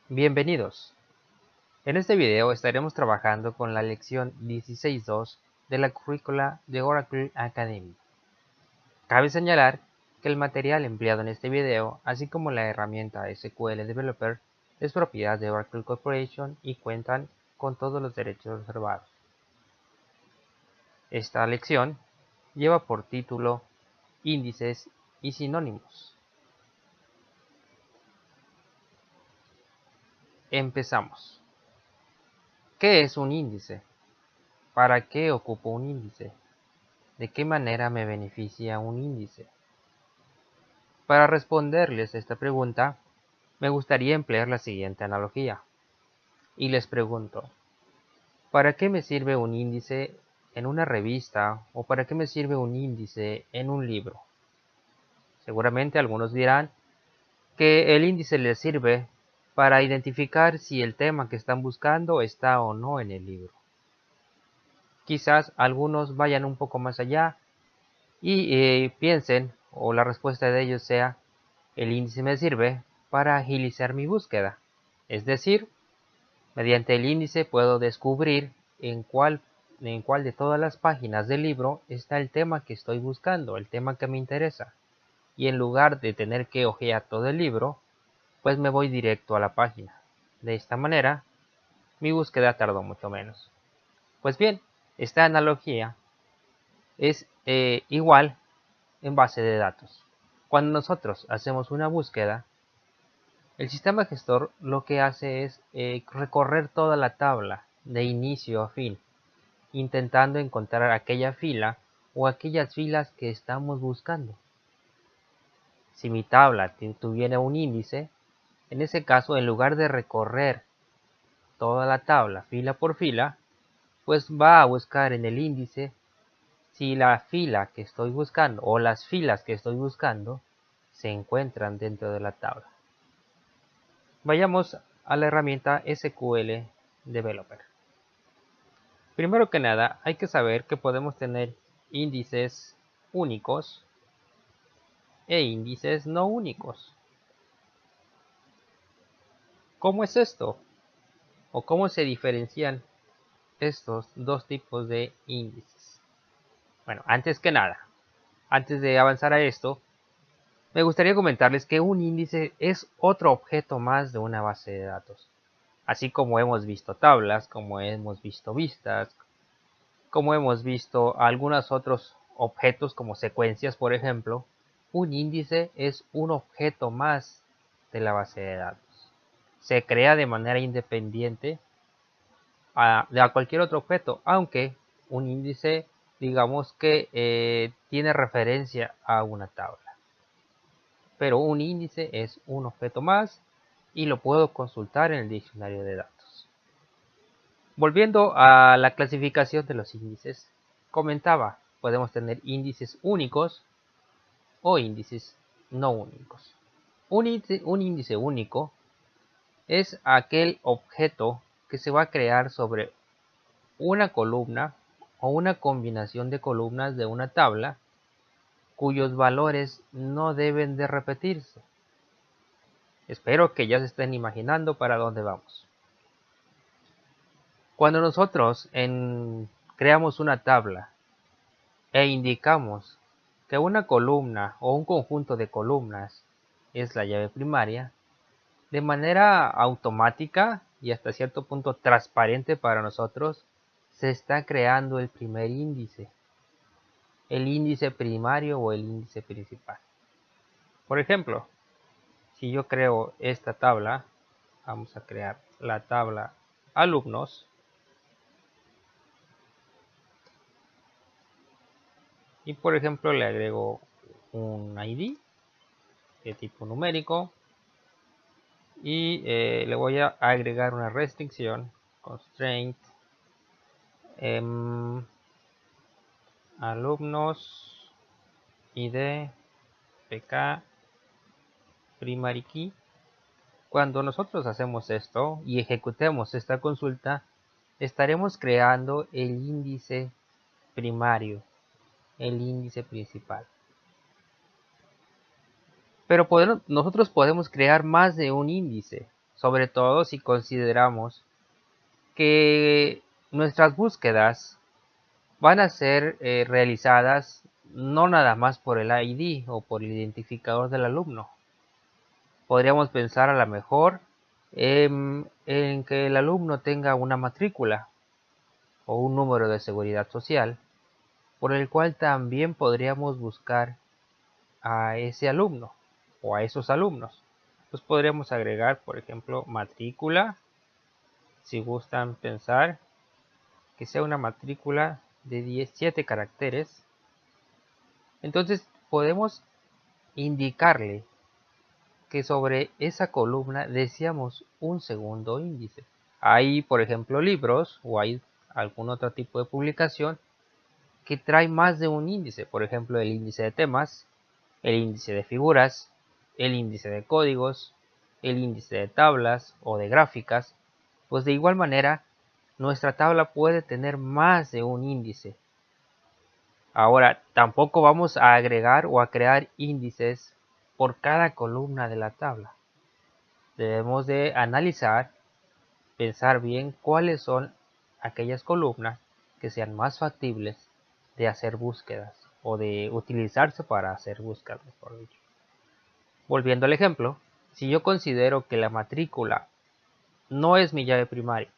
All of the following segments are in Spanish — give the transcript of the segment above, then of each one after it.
Bienvenidos. En este video estaremos trabajando con la lección 16.2 de la currícula de Oracle Academy. Cabe señalar que el material empleado en este video, así como la herramienta SQL Developer, es propiedad de Oracle Corporation y cuentan con todos los derechos reservados. Esta lección lleva por título Índices y sinónimos. Empezamos. ¿Qué es un índice? ¿Para qué ocupo un índice? ¿De qué manera me beneficia un índice? Para responderles esta pregunta, me gustaría emplear la siguiente analogía. Y les pregunto, ¿para qué me sirve un índice en una revista o para qué me sirve un índice en un libro? Seguramente algunos dirán que el índice les sirve para identificar si el tema que están buscando está o no en el libro. Quizás algunos vayan un poco más allá y piensen, o la respuesta de ellos sea, el índice me sirve para agilizar mi búsqueda. Es decir, mediante el índice puedo descubrir en cuál de todas las páginas del libro está el tema que estoy buscando, el tema que me interesa. Y en lugar de tener que hojear todo el libro, pues me voy directo a la página. De esta manera, mi búsqueda tardó mucho menos. Pues bien, esta analogía es igual en base de datos. Cuando nosotros hacemos una búsqueda, el sistema gestor lo que hace es recorrer toda la tabla de inicio a fin, intentando encontrar aquella fila o aquellas filas que estamos buscando. Si mi tabla tuviera un índice, en ese caso, en lugar de recorrer toda la tabla fila por fila, pues va a buscar en el índice si la fila que estoy buscando o las filas que estoy buscando se encuentran dentro de la tabla. Vayamos a la herramienta SQL Developer. Primero que nada, hay que saber que podemos tener índices únicos e índices no únicos. ¿Cómo es esto? ¿O cómo se diferencian estos dos tipos de índices? Bueno, antes que nada, antes de avanzar a esto, me gustaría comentarles que un índice es otro objeto más de una base de datos. Así como hemos visto tablas, como hemos visto vistas, como hemos visto algunos otros objetos como secuencias, por ejemplo, un índice es un objeto más de la base de datos. Se crea de manera independiente a cualquier otro objeto, aunque un índice, digamos que tiene referencia a una tabla. Pero un índice es un objeto más y lo puedo consultar en el diccionario de datos. Volviendo a la clasificación de los índices, comentaba, podemos tener índices únicos o índices no únicos. Un índice único es aquel objeto que se va a crear sobre una columna o una combinación de columnas de una tabla cuyos valores no deben de repetirse. Espero que ya se estén imaginando para dónde vamos. Cuando nosotros creamos una tabla e indicamos que una columna o un conjunto de columnas es la llave primaria, de manera automática y hasta cierto punto transparente para nosotros, se está creando el primer índice, el índice primario o el índice principal. Por ejemplo, si yo creo esta tabla, vamos a crear la tabla alumnos, y por ejemplo le agrego un ID de tipo numérico y le voy a agregar una restricción, constraint, alumnos id pk primary key. Cuando nosotros hacemos esto y ejecutemos esta consulta, estaremos creando el índice primario, el índice principal. Pero nosotros podemos crear más de un índice. sobre todo si consideramos que nuestras búsquedas van a ser realizadas no nada más por el ID o por el identificador del alumno. Podríamos pensar a lo mejor en que el alumno tenga una matrícula o un número de seguridad social, por el cual también podríamos buscar a ese alumno o a esos alumnos. Pues podríamos agregar, por ejemplo, matrícula, si gustan pensar que sea una matrícula de 17 caracteres. Entonces podemos indicarle que sobre esa columna deseamos un segundo índice. Hay, por ejemplo, libros o hay algún otro tipo de publicación que trae más de un índice, por ejemplo, el índice de temas, el índice de figuras, el índice de códigos, el índice de tablas o de gráficas. Pues de igual manera, nuestra tabla puede tener más de un índice. Ahora, tampoco vamos a agregar o a crear índices por cada columna de la tabla. Debemos de analizar, pensar bien cuáles son aquellas columnas que sean más factibles de hacer búsquedas o de utilizarse para hacer búsquedas, mejor dicho. Volviendo al ejemplo, si yo considero que la matrícula no es mi llave primaria,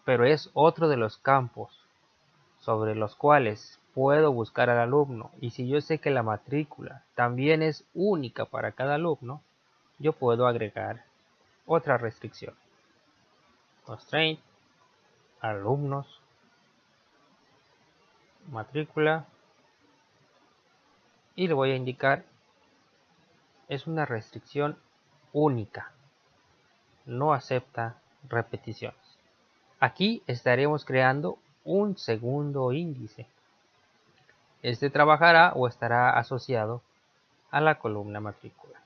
pero es otro de los campos sobre los cuales puedo buscar al alumno, y si yo sé que la matrícula también es única para cada alumno, yo puedo agregar otra restricción. Constraint, alumnos, matrícula, y le voy a indicar es una restricción única, no acepta repeticiones. Aquí estaremos creando un segundo índice. Este trabajará o estará asociado a la columna matrícula.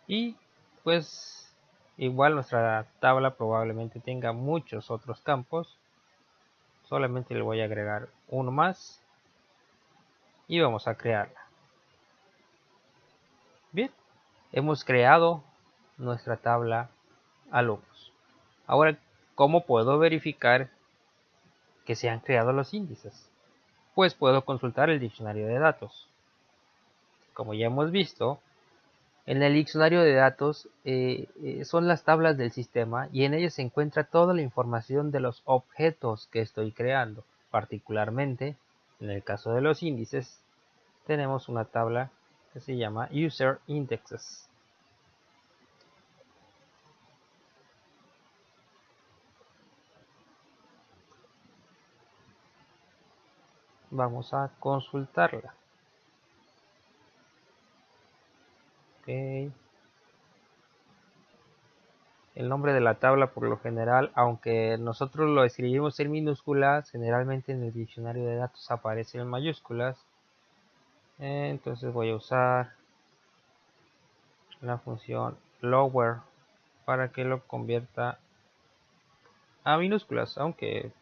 Y pues igual nuestra tabla probablemente tenga muchos otros campos. Solamente le voy a agregar uno más y vamos a crearla. Bien, hemos creado nuestra tabla alumnos. Ahora, ¿cómo puedo verificar que se han creado los índices? Pues puedo consultar el diccionario de datos. Como ya hemos visto, en el diccionario de datos son las tablas del sistema y en ellas se encuentra toda la información de los objetos que estoy creando. Particularmente, en el caso de los índices, tenemos una tabla que se llama User Indexes. Vamos a consultarla. Okay. El nombre de la tabla por lo general, aunque nosotros lo escribimos en minúsculas, generalmente en el diccionario de datos aparece en mayúsculas. Entonces voy a usar la función lower para que lo convierta a minúsculas, aunque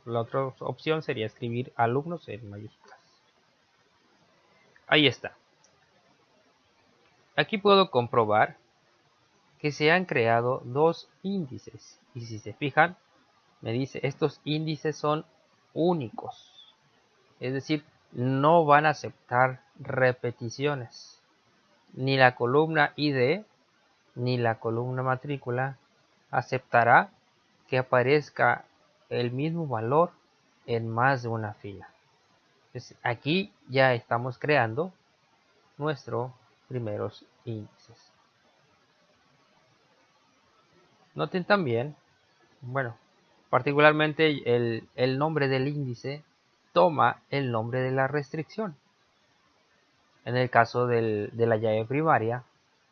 la otra opción sería escribir alumnos en mayúsculas. Ahí está. Aquí puedo comprobar que se han creado dos índices y si se fijan me dice estos índices son únicos, es decir, no van a aceptar repeticiones. Ni la columna ID ni la columna matrícula aceptará que aparezca el mismo valor en más de una fila. Entonces, aquí ya estamos creando nuestros primeros índices. Noten también, bueno, particularmente el nombre del índice toma el nombre de la restricción. En el caso de la llave primaria,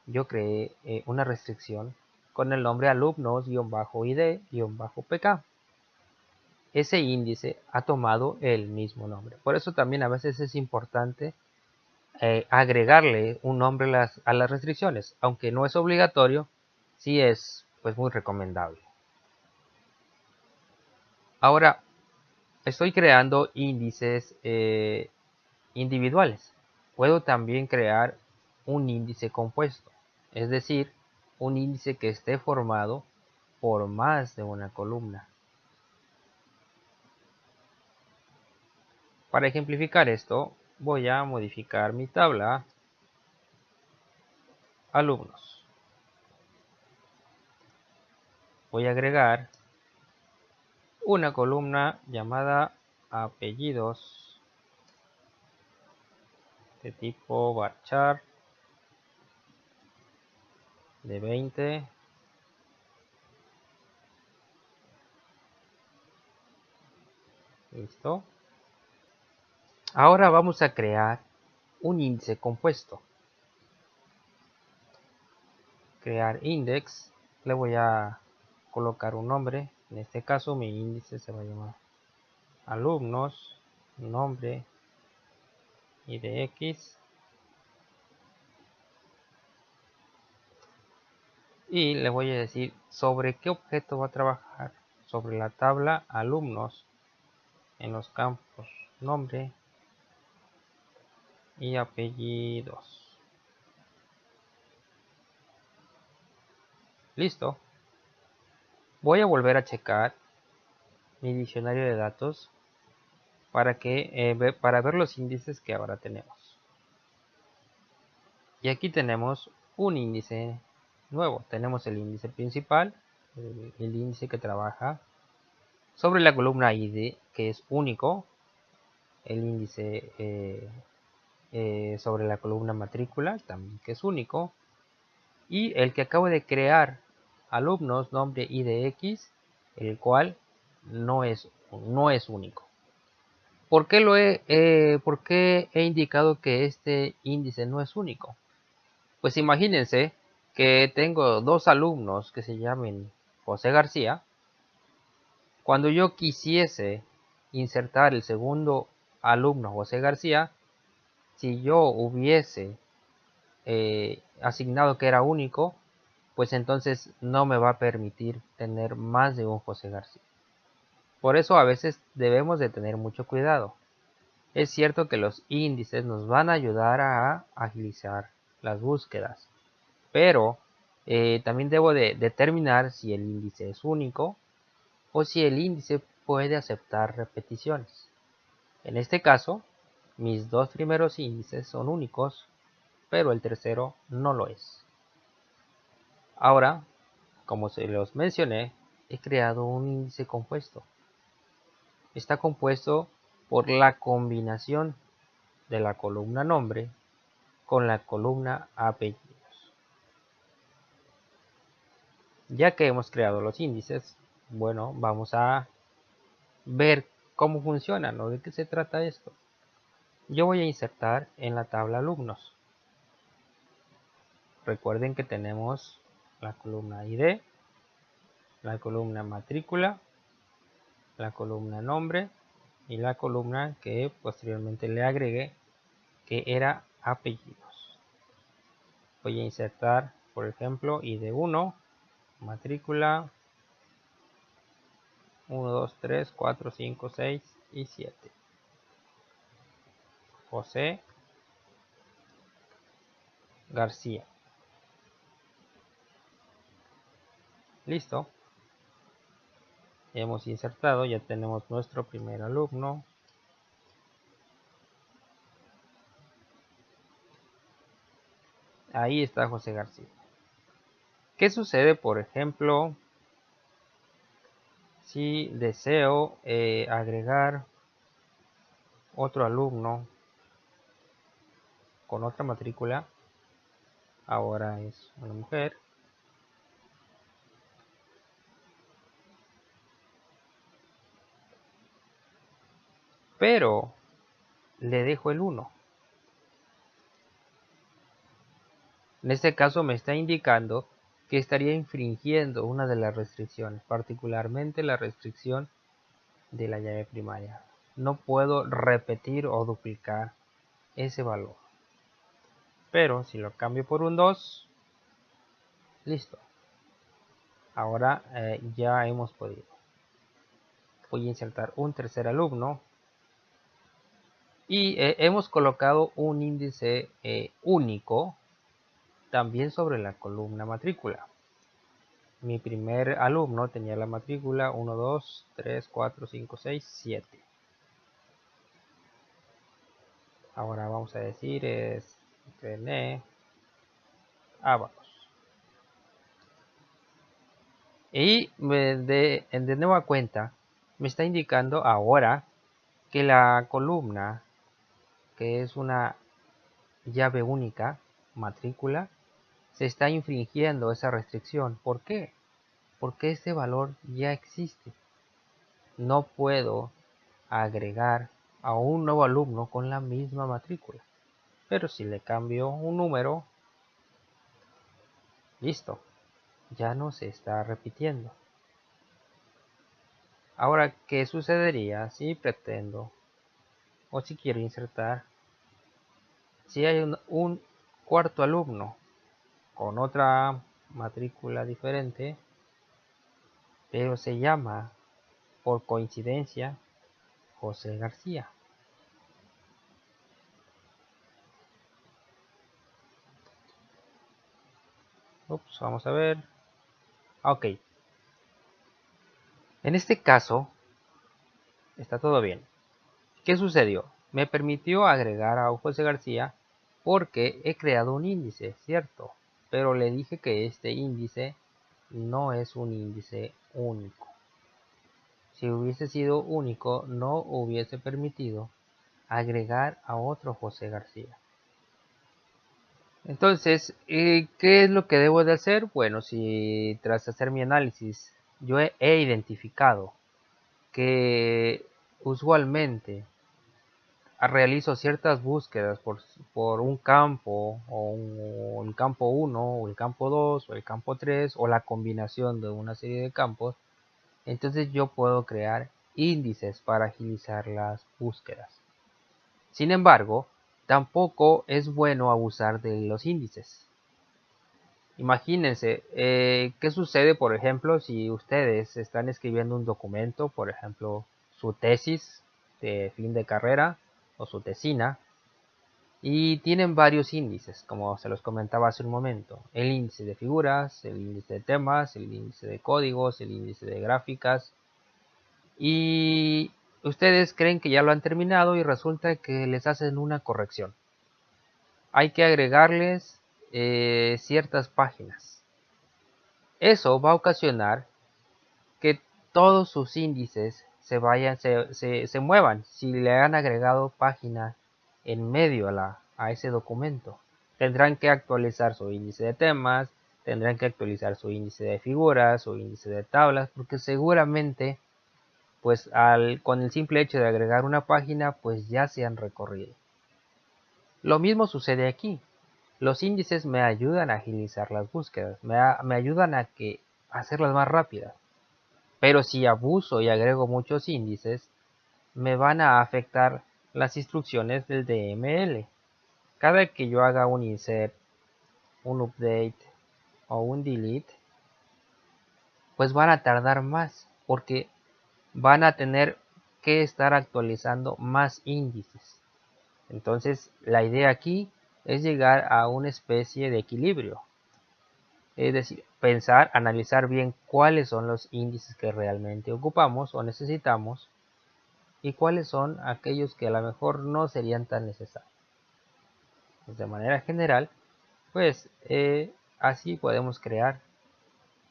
yo creé una restricción con el nombre alumnos-id-pk. Ese índice ha tomado el mismo nombre. Por eso también a veces es importante agregarle un nombre a las restricciones, aunque no es obligatorio, sí es pues muy recomendable. Ahora estoy creando índices individuales. Puedo también crear un índice compuesto, es decir, un índice que esté formado por más de una columna. Para ejemplificar esto, voy a modificar mi tabla alumnos. Voy a agregar una columna llamada apellidos de tipo varchar de 20. Listo. Ahora vamos a crear un índice compuesto. Crear index. Le voy a colocar un nombre. En este caso mi índice se va a llamar alumnos, nombre, IDX. Y le voy a decir sobre qué objeto va a trabajar. Sobre la tabla alumnos en los campos nombre y apellidos. Listo. Voy a volver a checar mi diccionario de datos para ver los índices que ahora tenemos. Y aquí tenemos un índice nuevo. Tenemos el índice principal, el índice que trabaja sobre la columna ID, que es único. El índice sobre la columna matrícula, también que es único. Y el que acabo de crear, alumnos, nombre IDX, el cual no es único. ¿Por qué he indicado que este índice no es único? Pues imagínense que tengo dos alumnos que se llamen José García. Cuando yo quisiese insertar el segundo alumno, José García, si yo hubiese asignado que era único, pues entonces no me va a permitir tener más de un José García. Por eso a veces debemos de tener mucho cuidado. Es cierto que los índices nos van a ayudar a agilizar las búsquedas, pero también debo de determinar si el índice es único o si el índice puede aceptar repeticiones. En este caso, mis dos primeros índices son únicos, pero el tercero no lo es. Ahora, como se los mencioné, he creado un índice compuesto. Está compuesto por la combinación de la columna nombre con la columna apellidos. Ya que hemos creado los índices, bueno, vamos a ver cómo funcionan o de qué se trata esto. Yo voy a insertar en la tabla alumnos. Recuerden que tenemos la columna ID, la columna matrícula, la columna nombre y la columna que posteriormente le agregué, que era apellidos. Voy a insertar, por ejemplo, ID1, matrícula 1, 2, 3, 4, 5, 6 y 7. José García. Listo. Hemos insertado, ya tenemos nuestro primer alumno. Ahí está José García. ¿Qué sucede, por ejemplo, si deseo agregar otro alumno con otra matrícula? Ahora es una mujer. Pero le dejo el 1. En este caso me está indicando que estaría infringiendo una de las restricciones, particularmente la restricción de la llave primaria. No puedo repetir o duplicar ese valor. Pero si lo cambio por un 2, listo. Ahora ya hemos podido. Voy a insertar un tercer alumno. Y hemos colocado un índice único también sobre la columna matrícula. Mi primer alumno tenía la matrícula 1, 2, 3, 4, 5, 6, 7. Ahora vamos a decir es René Ábalos. Y de nueva cuenta me está indicando ahora que la columna, que es una llave única, matrícula, se está infringiendo esa restricción. ¿Por qué? Porque este valor ya existe. No puedo agregar a un nuevo alumno con la misma matrícula. Pero si le cambio un número, listo, ya no se está repitiendo. Ahora, ¿qué sucedería si pretendo o si quiero insertar, si hay un cuarto alumno con otra matrícula diferente, pero se llama por coincidencia José García? Ups, vamos a ver. Ok. En este caso, está todo bien. ¿Qué sucedió? Me permitió agregar a José García porque he creado un índice, ¿cierto? Pero le dije que este índice no es un índice único. Si hubiese sido único, no hubiese permitido agregar a otro José García. Entonces, ¿qué es lo que debo de hacer? Bueno, si tras hacer mi análisis yo he identificado que usualmente realizo ciertas búsquedas por un campo o el campo 1 o el campo 2 o el campo 3 o la combinación de una serie de campos, entonces yo puedo crear índices para agilizar las búsquedas. Sin embargo, tampoco es bueno abusar de los índices. Imagínense, ¿qué sucede, por ejemplo, si ustedes están escribiendo un documento, por ejemplo, su tesis de fin de carrera o su tesina, y tienen varios índices, como se los comentaba hace un momento? El índice de figuras, el índice de temas, el índice de códigos, el índice de gráficas, y ustedes creen que ya lo han terminado y resulta que les hacen una corrección. Hay que agregarles ciertas páginas. Eso va a ocasionar que todos sus índices se muevan si le han agregado páginas en medio a ese documento. Tendrán que actualizar su índice de temas, tendrán que actualizar su índice de figuras, su índice de tablas, porque seguramente pues con el simple hecho de agregar una página pues ya se han recorrido. Lo mismo sucede aquí. Los índices me ayudan a agilizar las búsquedas, me ayudan a hacerlas más rápidas. Pero si abuso y agrego muchos índices, me van a afectar las instrucciones del DML. Cada que yo haga un insert, un update o un delete, pues van a tardar más porque van a tener que estar actualizando más índices. Entonces, la idea aquí es llegar a una especie de equilibrio. Es decir, pensar, analizar bien cuáles son los índices que realmente ocupamos o necesitamos y cuáles son aquellos que a lo mejor no serían tan necesarios. Pues de manera general, pues así podemos crear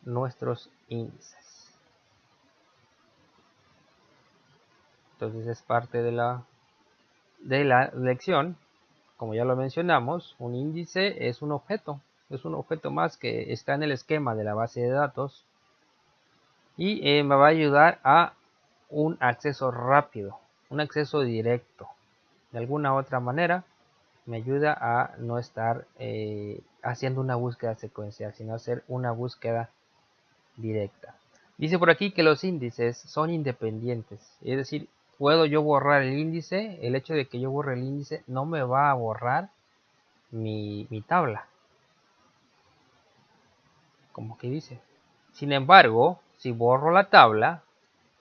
nuestros índices. Entonces es parte de la lección. Como ya lo mencionamos, un índice es un objeto más que está en el esquema de la base de datos y me va a ayudar a un acceso rápido, un acceso directo. De alguna otra manera me ayuda a no estar haciendo una búsqueda secuencial, sino hacer una búsqueda directa. Dice por aquí que los índices son independientes, es decir, puedo yo borrar el índice, el hecho de que yo borre el índice no me va a borrar mi tabla, como que dice. Sin embargo, si borro la tabla,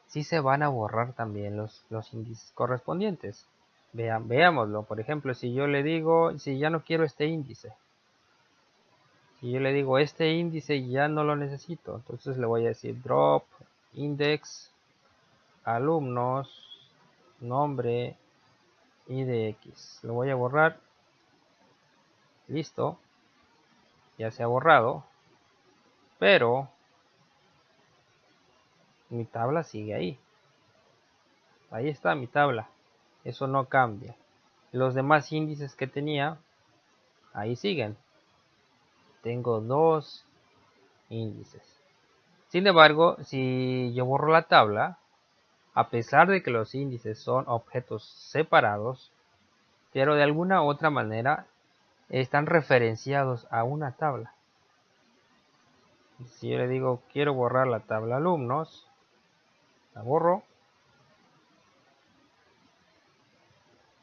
sí se van a borrar también los índices correspondientes. Veámoslo, por ejemplo, si yo le digo, si ya no quiero este índice, Si yo le digo este índice ya no lo necesito, entonces le voy a decir drop index alumnos nombre IDX. Lo voy a borrar. Listo. Ya se ha borrado. Pero mi tabla sigue ahí. Ahí está mi tabla. Eso no cambia. Los demás índices que tenía, ahí siguen. Tengo 2 índices. Sin embargo, si yo borro la tabla, a pesar de que los índices son objetos separados, pero de alguna u otra manera están referenciados a una tabla. Si yo le digo quiero borrar la tabla alumnos, la borro.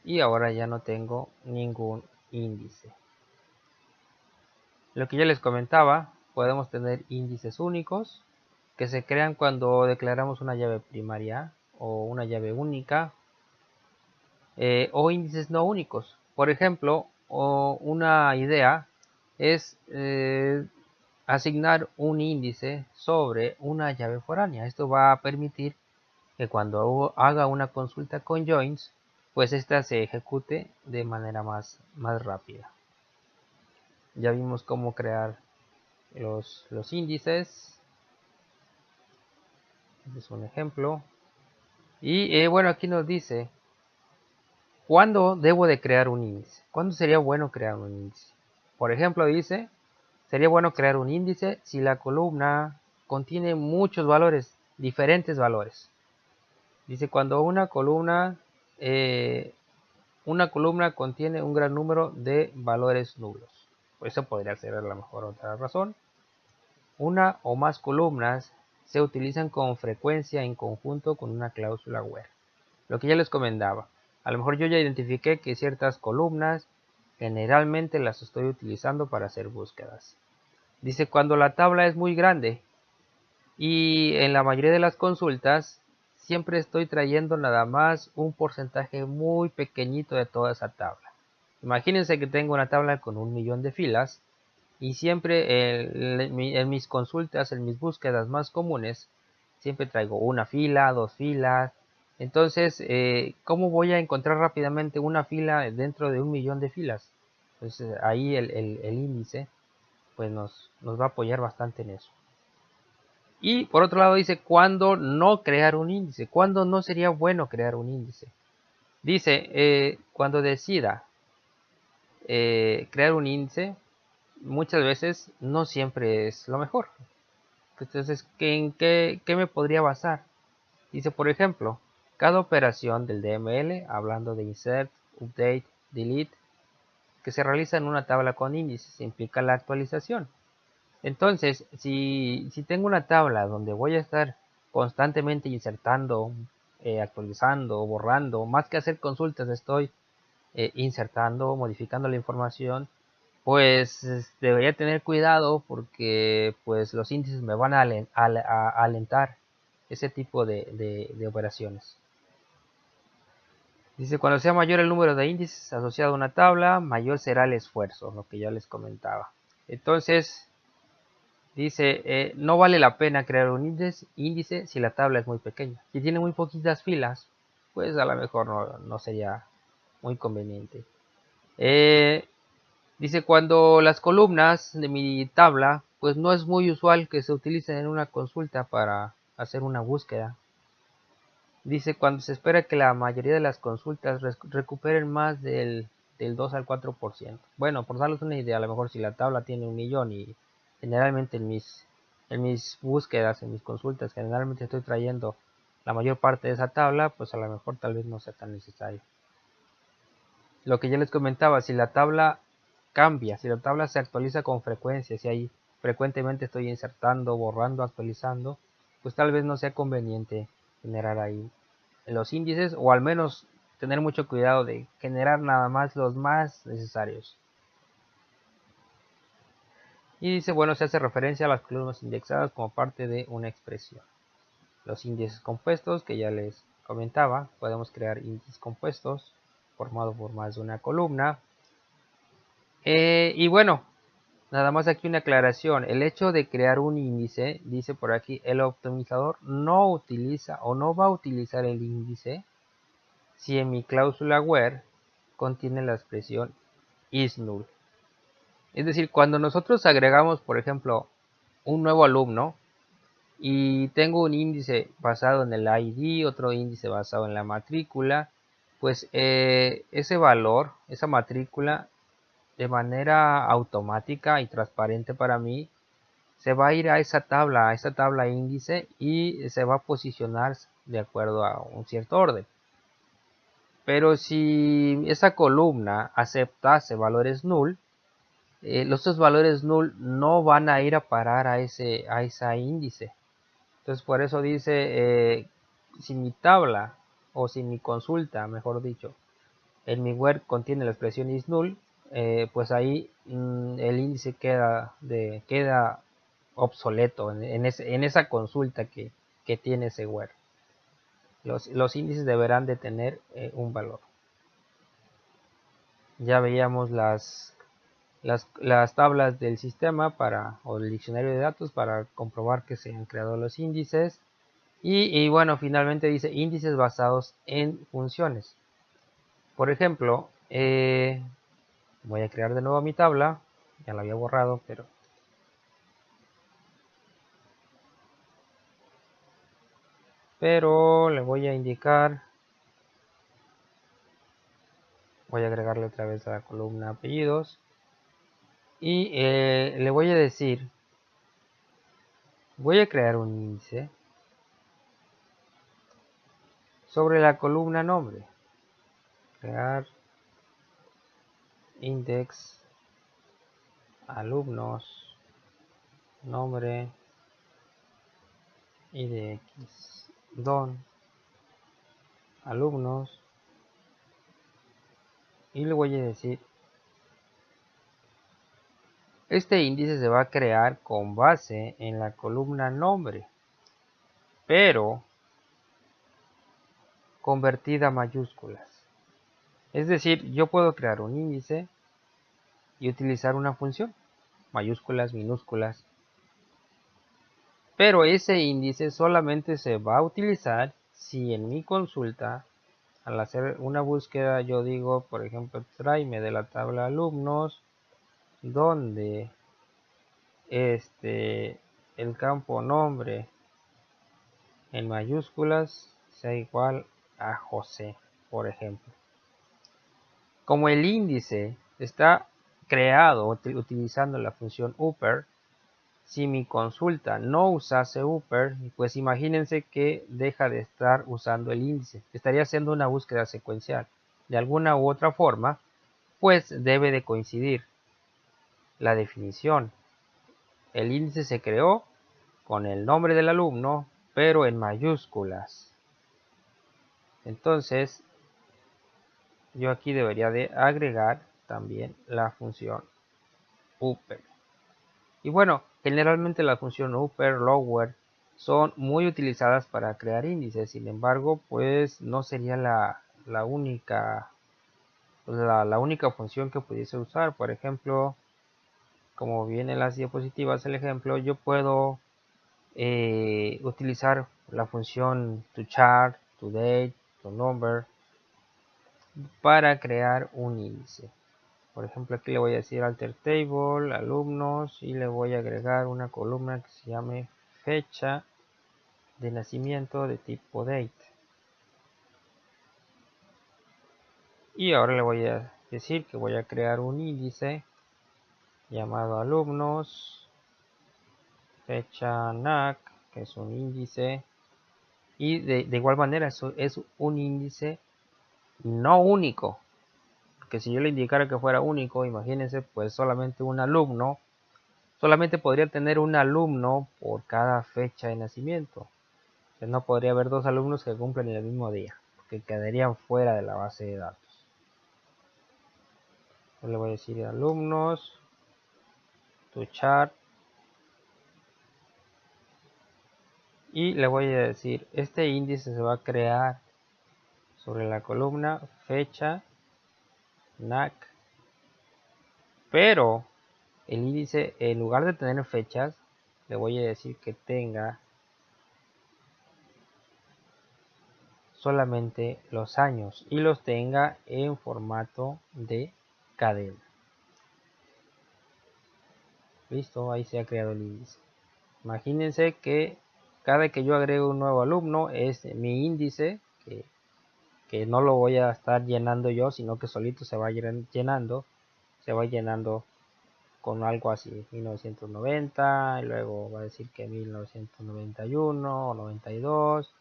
Y ahora ya no tengo ningún índice. Lo que ya les comentaba, podemos tener índices únicos que se crean cuando declaramos una llave primaria o una llave única, o índices no únicos. Por ejemplo, una idea es asignar un índice sobre una llave foránea. Esto va a permitir que cuando haga una consulta con joins, pues esta se ejecute de manera más rápida. Ya vimos cómo crear los índices. Este es un ejemplo. Y bueno, aquí nos dice ¿cuándo debo de crear un índice? ¿Cuándo sería bueno crear un índice? Por ejemplo, dice, sería bueno crear un índice si la columna contiene muchos valores, diferentes valores. Dice, cuando una columna contiene un gran número de valores nulos. Pues eso podría ser a lo mejor otra razón. Una o más columnas se utilizan con frecuencia en conjunto con una cláusula where. Lo que ya les comentaba. A lo mejor yo ya identifiqué que ciertas columnas generalmente las estoy utilizando para hacer búsquedas. Dice, cuando la tabla es muy grande y en la mayoría de las consultas siempre estoy trayendo nada más un porcentaje muy pequeñito de toda esa tabla. Imagínense que tengo una tabla con 1.000.000 de filas y siempre en mis consultas, en mis búsquedas más comunes, siempre traigo una fila, 2 filas. Entonces, ¿cómo voy a encontrar rápidamente una fila dentro de 1.000.000 de filas? Pues ahí el índice pues nos va a apoyar bastante en eso. Y por otro lado dice, ¿cuándo no crear un índice? ¿Cuándo no sería bueno crear un índice? Dice, cuando decida crear un índice, muchas veces no siempre es lo mejor. Entonces, ¿en qué me podría basar? Dice, por ejemplo, cada operación del DML, hablando de insert, update, delete, que se realiza en una tabla con índices, implica la actualización. Entonces, si tengo una tabla donde voy a estar constantemente insertando, actualizando, borrando, más que hacer consultas, estoy insertando, modificando la información, pues debería tener cuidado porque pues los índices me van a alentar ese tipo de operaciones. Dice, cuando sea mayor el número de índices asociado a una tabla, mayor será el esfuerzo, lo que ya les comentaba. Entonces, dice, no vale la pena crear un índice si la tabla es muy pequeña. Si tiene muy poquitas filas, pues a lo mejor no sería muy conveniente. Dice, cuando las columnas de mi tabla, pues no es muy usual que se utilicen en una consulta para hacer una búsqueda. Dice, cuando se espera que la mayoría de las consultas recuperen más del 2 al 4%. Bueno, por darles una idea, a lo mejor si la tabla tiene 1.000.000 y generalmente en mis búsquedas, en mis consultas, generalmente estoy trayendo la mayor parte de esa tabla, pues a lo mejor tal vez no sea tan necesario. Lo que ya les comentaba, si la tabla cambia, si la tabla se actualiza con frecuencia, si ahí frecuentemente estoy insertando, borrando, actualizando, pues tal vez no sea conveniente generar ahí los índices, o al menos tener mucho cuidado de generar nada más los más necesarios. Y dice, bueno, se hace referencia a las columnas indexadas como parte de una expresión. Los índices compuestos que ya les comentaba, podemos crear índices compuestos formados por más de una columna. Y bueno, Nada más aquí una aclaración. El hecho de crear un índice, dice por aquí, el optimizador no utiliza o no va a utilizar el índice si en mi cláusula where contiene la expresión is null. Es decir, cuando nosotros agregamos, por ejemplo, un nuevo alumno y tengo un índice basado en el ID, otro índice basado en la matrícula, pues ese valor, esa matrícula, de manera automática y transparente para mí, se va a ir a esa tabla índice y se va a posicionar de acuerdo a un cierto orden. Pero si esa columna aceptase valores null, los dos valores null no van a ir a parar a ese índice. Entonces por eso dice, si mi tabla o si mi consulta, mejor dicho, en mi web contiene la expresión is null, pues ahí el índice queda obsoleto en esa consulta que tiene ese web. Los índices deberán de tener un valor. Ya veíamos las tablas del sistema o el diccionario de datos para comprobar que se han creado los índices. Y bueno, finalmente dice índices basados en funciones. Por ejemplo, voy a crear de nuevo mi tabla. Ya la había borrado, pero le voy a indicar. Voy a agregarle otra vez a la columna apellidos. Y le voy a decir, voy a crear un índice sobre la columna nombre. Crear index alumnos nombre IDX don alumnos, y le voy a decir, este índice se va a crear con base en la columna nombre, pero convertida a mayúsculas. Es decir, yo puedo crear un índice y utilizar una función, mayúsculas, minúsculas, pero ese índice solamente se va a utilizar si en mi consulta, al hacer una búsqueda, yo digo, por ejemplo, tráeme de la tabla alumnos, donde el campo nombre en mayúsculas sea igual a José, por ejemplo. Como el índice está creado utilizando la función upper, si mi consulta no usase upper, pues imagínense que deja de estar usando el índice. Estaría haciendo una búsqueda secuencial. De alguna u otra forma, pues debe de coincidir la definición. El índice se creó con el nombre del alumno, pero en mayúsculas. Entonces, yo aquí debería de agregar también la función upper. Y bueno, generalmente la función upper, lower son muy utilizadas para crear índices. Sin embargo, pues no sería la única función que pudiese usar. Por ejemplo, como viene en las diapositivas el ejemplo, yo puedo utilizar la función toChart, toDate, toNumber para crear un índice. Por ejemplo, aquí le voy a decir alter table, alumnos, y le voy a agregar una columna que se llame fecha de nacimiento de tipo date. Y ahora le voy a decir que voy a crear un índice llamado alumnos, fecha NAC, que es un índice, y de igual manera eso es un índice no único, porque si yo le indicara que fuera único, imagínense, pues solamente un alumno, solamente podría tener un alumno por cada fecha de nacimiento. Entonces no podría haber dos alumnos que cumplen el mismo día, porque quedarían fuera de la base de datos. Yo le voy a decir alumnos, toChart, y le voy a decir, este índice se va a crear sobre la columna fecha NAC, pero el índice, en lugar de tener fechas, le voy a decir que tenga solamente los años y los tenga en formato de cadena. Listo, ahí se ha creado el índice. Imagínense que cada que yo agrego un nuevo alumno es mi índice, que no lo voy a estar llenando yo, sino que solito se va llenando, con algo así, 1990, y luego va a decir que 1991 o 92,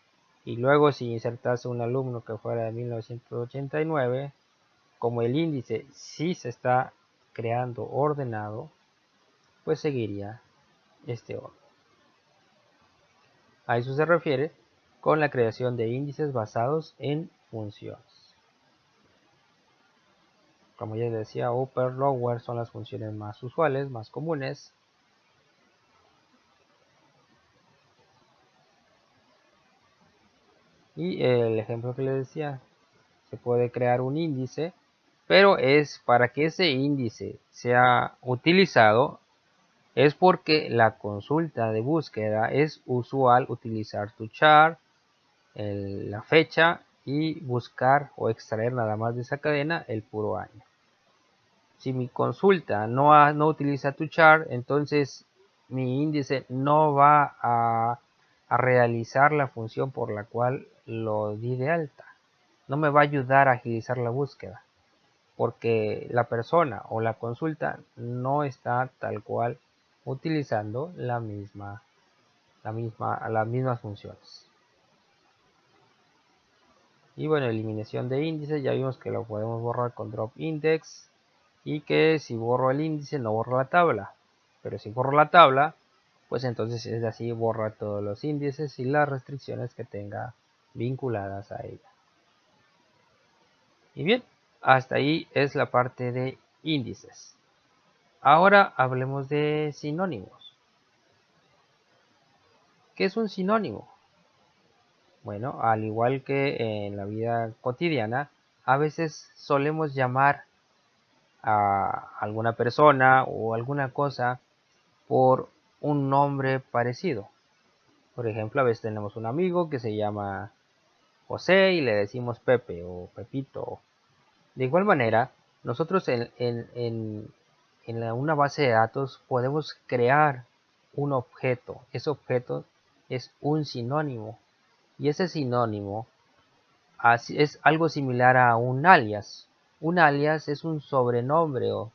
y luego si insertase un alumno que fuera de 1989, como el índice sí se está creando ordenado, pues seguiría este orden. A eso se refiere con la creación de índices basados en funciones. Como ya les decía, upper, lower son las funciones más usuales, más comunes. Y el ejemplo que les decía, se puede crear un índice, pero es para que ese índice sea utilizado, es porque la consulta de búsqueda es usual utilizar tu char, la fecha y buscar o extraer nada más de esa cadena el puro año. Si mi consulta no utiliza tu char, entonces mi índice no va a realizar la función por la cual lo di de alta. No me va a ayudar a agilizar la búsqueda, porque la persona o la consulta no está tal cual utilizando las mismas funciones. Y bueno, eliminación de índice, ya vimos que lo podemos borrar con drop index, y que si borro el índice no borro la tabla, pero si borro la tabla, pues entonces es así, borra todos los índices y las restricciones que tenga vinculadas a ella. Y bien, hasta ahí es la parte de índices. Ahora hablemos de sinónimos. ¿Qué es un sinónimo? Bueno, al igual que en la vida cotidiana, a veces solemos llamar a alguna persona o alguna cosa por un nombre parecido. Por ejemplo, a veces tenemos un amigo que se llama José y le decimos Pepe o Pepito. De igual manera, nosotros en una base de datos podemos crear un objeto. Ese objeto es un sinónimo. Y ese sinónimo es algo similar a un alias. Un alias es un sobrenombre o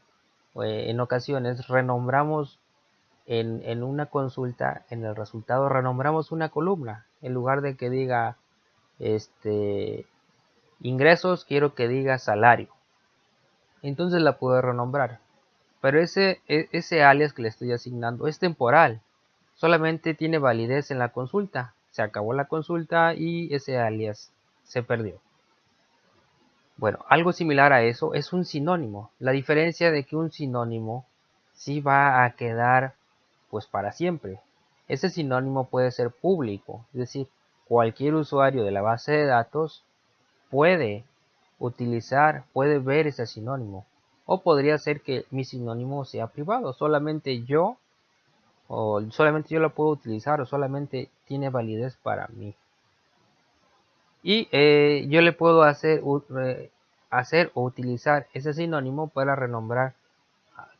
en ocasiones renombramos en una consulta, en el resultado renombramos una columna. En lugar de que diga ingresos, quiero que diga salario. Entonces la puedo renombrar. Pero ese alias que le estoy asignando es temporal. Solamente tiene validez en la consulta. Se acabó la consulta y ese alias se perdió. Bueno, algo similar a eso es un sinónimo. La diferencia de que un sinónimo sí va a quedar pues para siempre. Ese sinónimo puede ser público, es decir, cualquier usuario de la base de datos puede puede ver ese sinónimo. O podría ser que mi sinónimo sea privado, solamente yo lo puedo utilizar o solamente tiene validez para mí. Y yo le puedo hacer o utilizar ese sinónimo para renombrar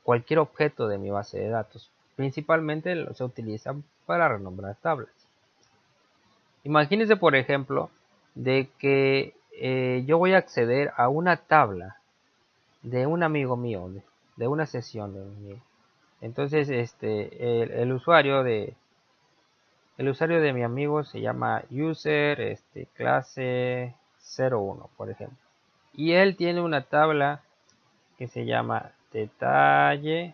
cualquier objeto de mi base de datos. Principalmente se utiliza para renombrar tablas. Imagínense, por ejemplo, de que yo voy a acceder a una tabla de un amigo mío, de una sesión de un amigo. Entonces, el usuario de mi amigo se llama user clase 01, por ejemplo. Y él tiene una tabla que se llama detalles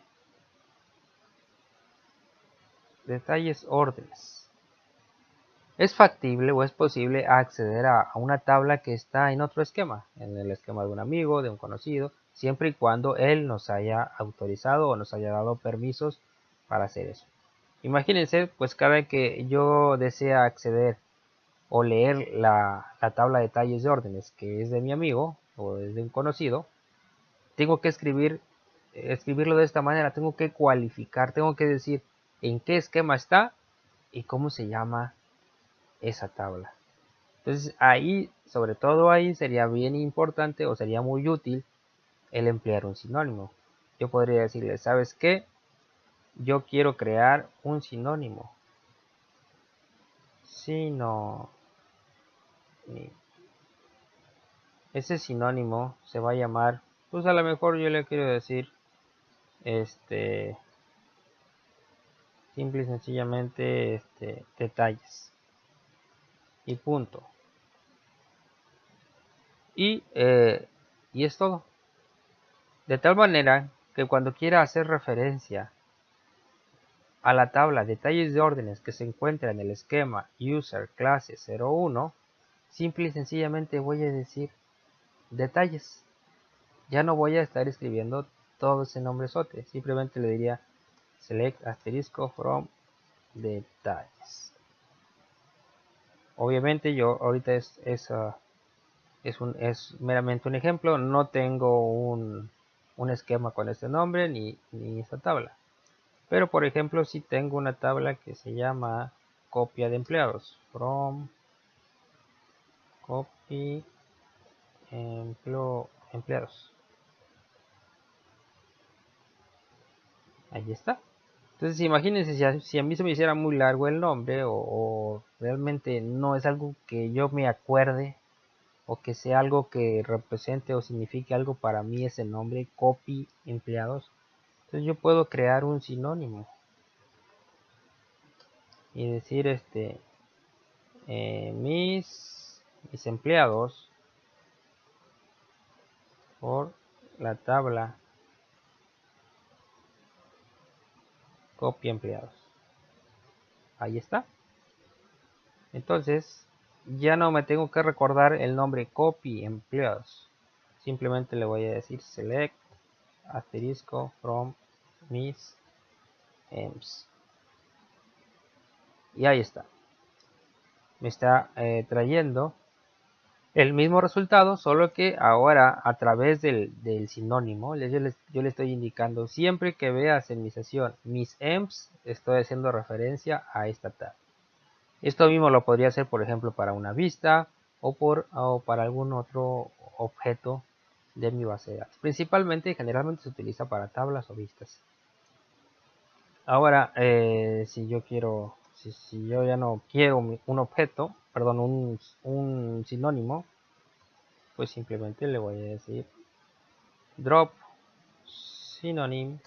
órdenes. Es factible o es posible acceder a una tabla que está en otro esquema, en el esquema de un amigo, de un conocido, siempre y cuando él nos haya autorizado o nos haya dado permisos para hacer eso. Imagínense, pues cada que yo desea acceder o leer la tabla de detalles de órdenes que es de mi amigo o es de un conocido, tengo que escribir escribirlo de esta manera, tengo que cualificar, tengo que decir en qué esquema está y cómo se llama esa tabla. Entonces ahí, sobre todo ahí, sería bien importante o sería muy útil el emplear un sinónimo. Yo podría decirle, ¿sabes qué? Yo quiero crear un sinónimo. Sinónimo. Ese sinónimo se va a llamar, pues a lo mejor yo le quiero decir, simple y sencillamente, detalles. Y punto. Y es todo. De tal manera que cuando quiera hacer referencia a la tabla detalles de órdenes que se encuentra en el esquema user clase 01, simple y sencillamente voy a decir detalles. Ya no voy a estar escribiendo todo ese nombrezote, simplemente le diría select asterisco from detalles. Obviamente yo ahorita es meramente un ejemplo, no tengo un esquema con este nombre ni esta tabla. Pero por ejemplo si tengo una tabla que se llama copia de empleados, from copy empleados. Ahí está. Entonces imagínense si a mí se me hiciera muy largo el nombre o realmente no es algo que yo me acuerde o que sea algo que represente o signifique algo para mí ese nombre, copy empleados. Entonces yo puedo crear un sinónimo y decir mis empleados por la tabla copy empleados. Ahí está. Entonces ya no me tengo que recordar el nombre copy empleados. Simplemente le voy a decir select asterisco from mis emps. Y ahí está. Me está trayendo el mismo resultado, solo que ahora a través del sinónimo, yo le estoy indicando siempre que veas en mi sesión mis emps, estoy haciendo referencia a esta tab. Esto mismo lo podría hacer, por ejemplo, para una vista o para algún otro objeto de mi base de datos. Principalmente, generalmente se utiliza para tablas o vistas. Ahora, si yo quiero, si yo ya no quiero un objeto, perdón, un sinónimo, pues simplemente le voy a decir drop synonym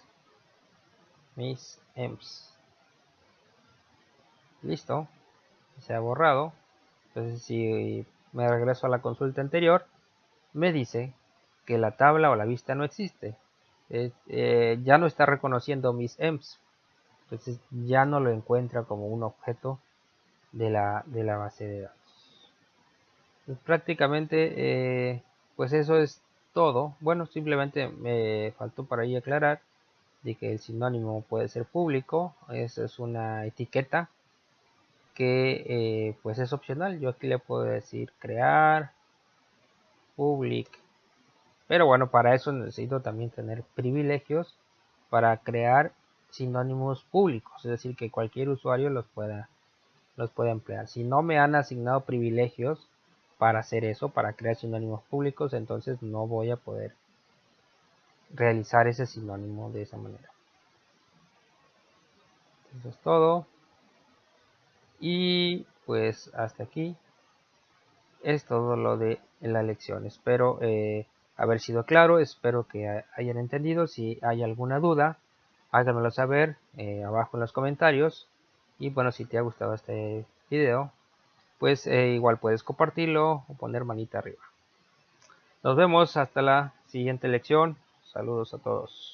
mis emps. Listo, se ha borrado. Entonces, si me regreso a la consulta anterior, me dice que la tabla o la vista no existe. Ya no está reconociendo mis emps. Entonces ya no lo encuentra como un objeto de la base de datos. Pues prácticamente pues eso es todo. Bueno, simplemente me faltó por ahí aclarar de que el sinónimo puede ser público. Esa es una etiqueta que pues es opcional. Yo aquí le puedo decir crear public, pero bueno, para eso necesito también tener privilegios para crear sinónimos públicos, es decir, que cualquier usuario los pueda emplear. Si no me han asignado privilegios para hacer eso, para crear sinónimos públicos, entonces no voy a poder realizar ese sinónimo de esa manera. Eso es todo. Y pues hasta aquí es todo lo de la lección. Espero haber sido claro, espero que hayan entendido. Si hay alguna duda, háganmelo saber abajo en los comentarios. Y bueno, si te ha gustado este video, pues igual puedes compartirlo o poner manita arriba. Nos vemos hasta la siguiente lección. Saludos a todos.